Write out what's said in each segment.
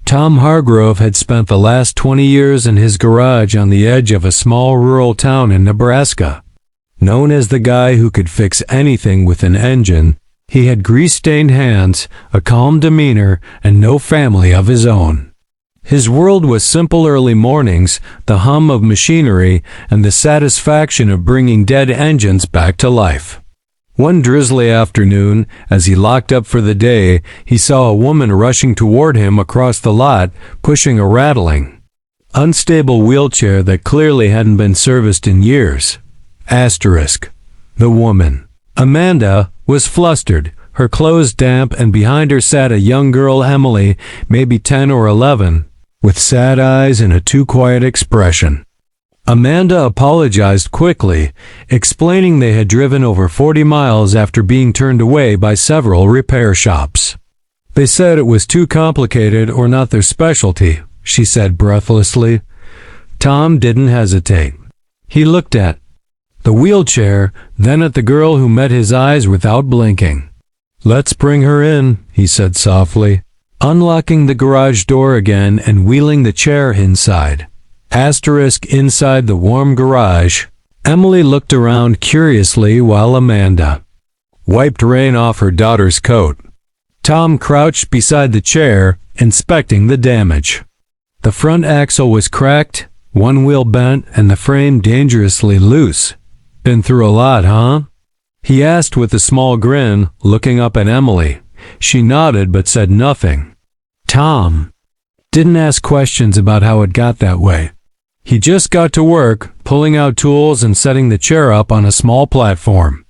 Tom Hargrove had spent the last 20 years in his garage on the edge of a small rural town in Nebraska. Known as the guy who could fix anything with an engine, he had grease-stained hands, a calm demeanor, and no family of his own. His world was simple early mornings, the hum of machinery, and the satisfaction of bringing dead engines back to life. One drizzly afternoon, as he locked up for the day, he saw a woman rushing toward him across the lot, pushing a rattling, unstable wheelchair that clearly hadn't been serviced in years. Asterisk. The woman, Amanda, was flustered, her clothes damp, and behind her sat a young girl, Emily, maybe 10 or 11, with sad eyes and a too-quiet expression. Amanda apologized quickly, explaining they had driven over 40 miles after being turned away by several repair shops. They said it was too complicated or not their specialty, she said breathlessly. Tom didn't hesitate. He looked at the wheelchair, then at the girl who met his eyes without blinking. "Let's bring her in," he said softly, unlocking the garage door again and wheeling the chair inside. Inside the warm garage, Emily looked around curiously while Amanda wiped rain off her daughter's coat. Tom crouched beside the chair, inspecting the damage. The front axle was cracked, one wheel bent, and the frame dangerously loose. "Been through a lot, huh?" he asked with a small grin, looking up at Emily. She nodded but said nothing. Tom didn't ask questions about how it got that way. He just got to work, pulling out tools and setting the chair up on a small platform.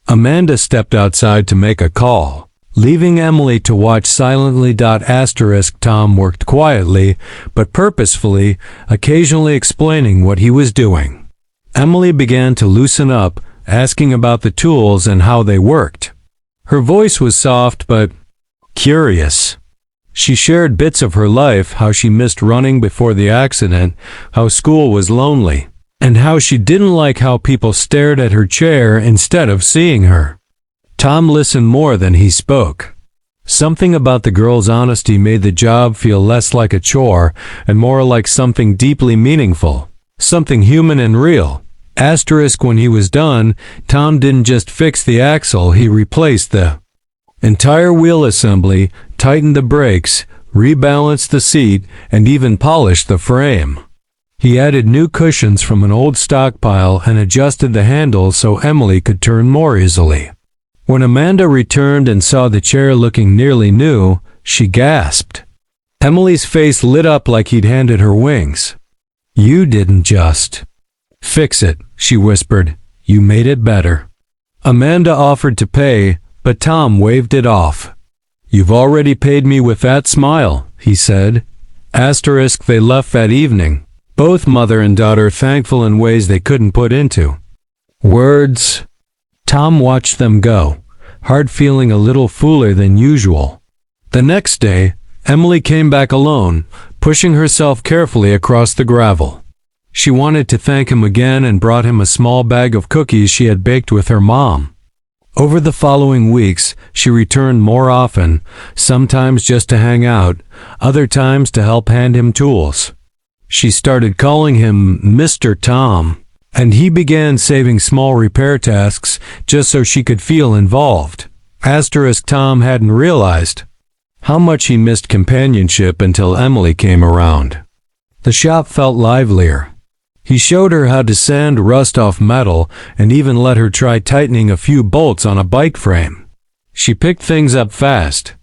Amanda stepped outside to make a call, leaving Emily to watch silently. Tom worked quietly, but purposefully, occasionally explaining what he was doing. Emily began to loosen up, asking about the tools and how they worked. Her voice was soft but curious. She shared bits of her life, how she missed running before the accident, how school was lonely, and how she didn't like how people stared at her chair instead of seeing her. Tom listened more than he spoke. Something about the girl's honesty made the job feel less like a chore and more like something deeply meaningful, something human and real. When he was done, Tom didn't just fix the axle, he replaced the entire wheel assembly, tightened the brakes, rebalanced the seat, and even polished the frame. He added new cushions from an old stockpile and adjusted the handles so Emily could turn more easily. When Amanda returned and saw the chair looking nearly new, she gasped. Emily's face lit up like he'd handed her wings. "You didn't just fix it," she whispered. "You made it better." Amanda offered to pay, but Tom waved it off. "You've already paid me with that smile," he said. They left that evening, both mother and daughter thankful in ways they couldn't put into words. Tom watched them go, heart feeling a little fuller than usual. The next day, Emily came back alone, pushing herself carefully across the gravel. She wanted to thank him again and brought him a small bag of cookies she had baked with her mom. Over the following weeks, she returned more often, sometimes just to hang out, other times to help hand him tools. She started calling him Mr. Tom, and he began saving small repair tasks just so she could feel involved. Tom hadn't realized how much he missed companionship until Emily came around. The shop felt livelier. He showed her how to sand rust off metal and even let her try tightening a few bolts on a bike frame. She picked things up fast.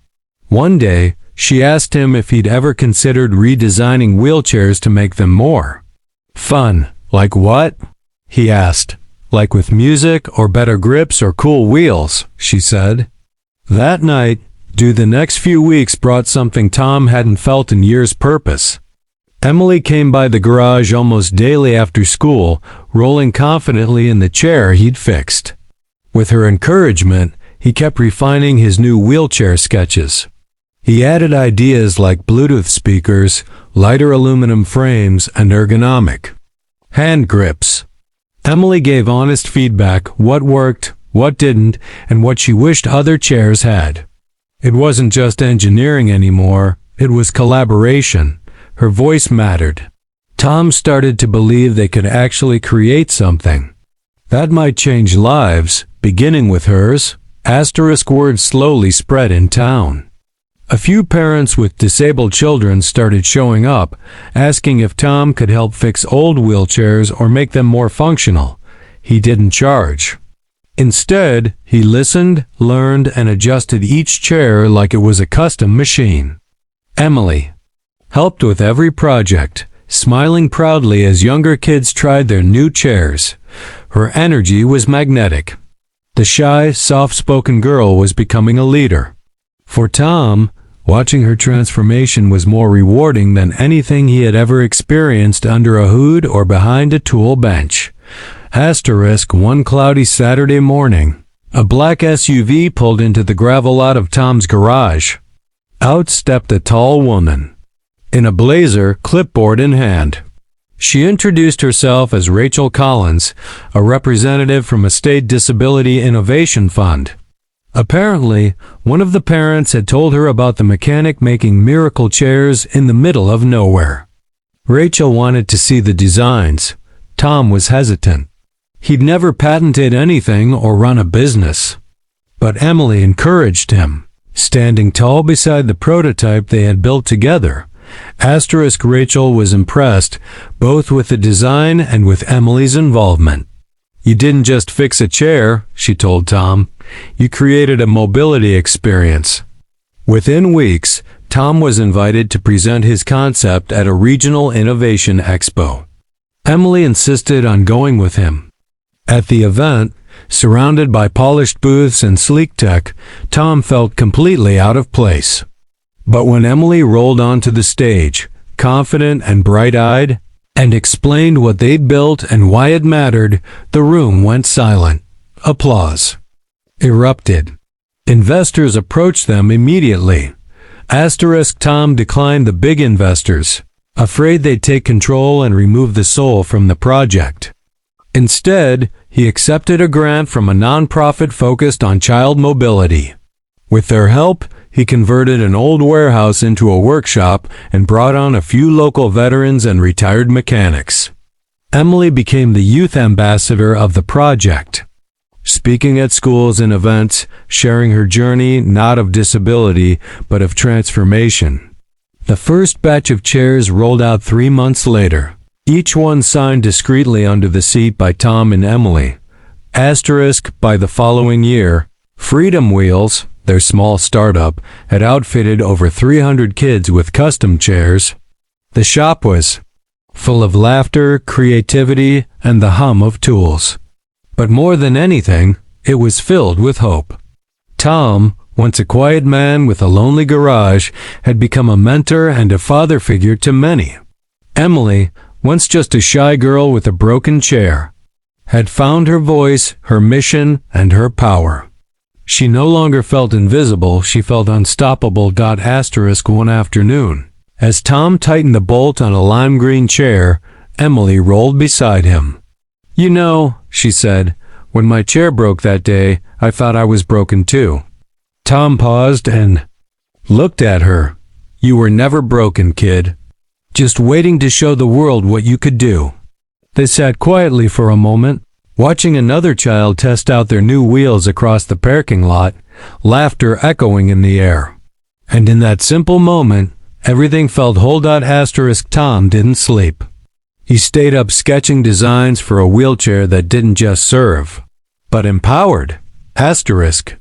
One day, she asked him if he'd ever considered redesigning wheelchairs to make them more fun. "Like what?" he asked. "Like with music or better grips or cool wheels," she said. That night, the next few weeks brought something Tom hadn't felt in years: purpose. Emily came by the garage almost daily after school, rolling confidently in the chair he'd fixed. With her encouragement, he kept refining his new wheelchair sketches. He added ideas like Bluetooth speakers, lighter aluminum frames, and ergonomic hand grips. Emily gave honest feedback: what worked, what didn't, and what she wished other chairs had. It wasn't just engineering anymore, It was collaboration. Her voice mattered. Tom started to believe they could actually create something that might change lives, beginning with hers. Asterisk word slowly spread in town. A few parents with disabled children started showing up, asking if Tom could help fix old wheelchairs or make them more functional. He didn't charge. Instead, he listened, learned, and adjusted each chair like it was a custom machine. Emily helped with every project, smiling proudly as younger kids tried their new chairs. Her energy was magnetic. The shy, soft-spoken girl was becoming a leader. For Tom, watching her transformation was more rewarding than anything he had ever experienced under a hood or behind a tool bench. Asterisk one cloudy Saturday morning, a black SUV pulled into the gravel lot of Tom's garage. Out stepped a tall woman, in a blazer, clipboard in hand. She introduced herself as Rachel Collins, a representative from a state disability innovation fund. Apparently, one of the parents had told her about the mechanic making miracle chairs in the middle of nowhere. Rachel wanted to see the designs. Tom was hesitant. He'd never patented anything or run a business. But Emily encouraged him, standing tall beside the prototype they had built together. Asterisk Rachel was impressed, both with the design and with Emily's involvement. You didn't just fix a chair, she told Tom. You created a mobility experience. Within weeks, Tom was invited to present his concept at a regional innovation expo. Emily insisted on going with him. At the event, surrounded by polished booths and sleek tech, Tom felt completely out of place. But when Emily rolled onto the stage, confident and bright-eyed, and explained what they'd built and why it mattered, the room went silent. Applause erupted. Investors approached them immediately. Asterisk Tom declined the big investors, afraid they'd take control and remove the soul from the project. Instead, he accepted a grant from a nonprofit focused on child mobility. With their help, he converted an old warehouse into a workshop and brought on a few local veterans and retired mechanics. Emily became the youth ambassador of the project, speaking at schools and events, sharing her journey not of disability, but of transformation. The first batch of chairs rolled out 3 months later, each one signed discreetly under the seat by Tom and Emily. Asterisk by the following year, Freedom Wheels, their small startup, had outfitted over 300 kids with custom chairs. The shop was full of laughter, creativity, and the hum of tools. But more than anything, it was filled with hope. Tom, once a quiet man with a lonely garage, had become a mentor and a father figure to many. Emily, once just a shy girl with a broken chair, had found her voice, her mission, and her power. She no longer felt invisible, she felt unstoppable. Asterisk one afternoon, as Tom tightened the bolt on a lime green chair, Emily rolled beside him. You know, she said, when my chair broke that day, I thought I was broken too. Tom paused and looked at her. You were never broken, kid. Just waiting to show the world what you could do. They sat quietly for a moment, watching another child test out their new wheels across the parking lot, laughter echoing in the air. And in that simple moment, everything felt whole. Asterisk Tom didn't sleep. He stayed up sketching designs for a wheelchair that didn't just serve, but empowered. Asterisk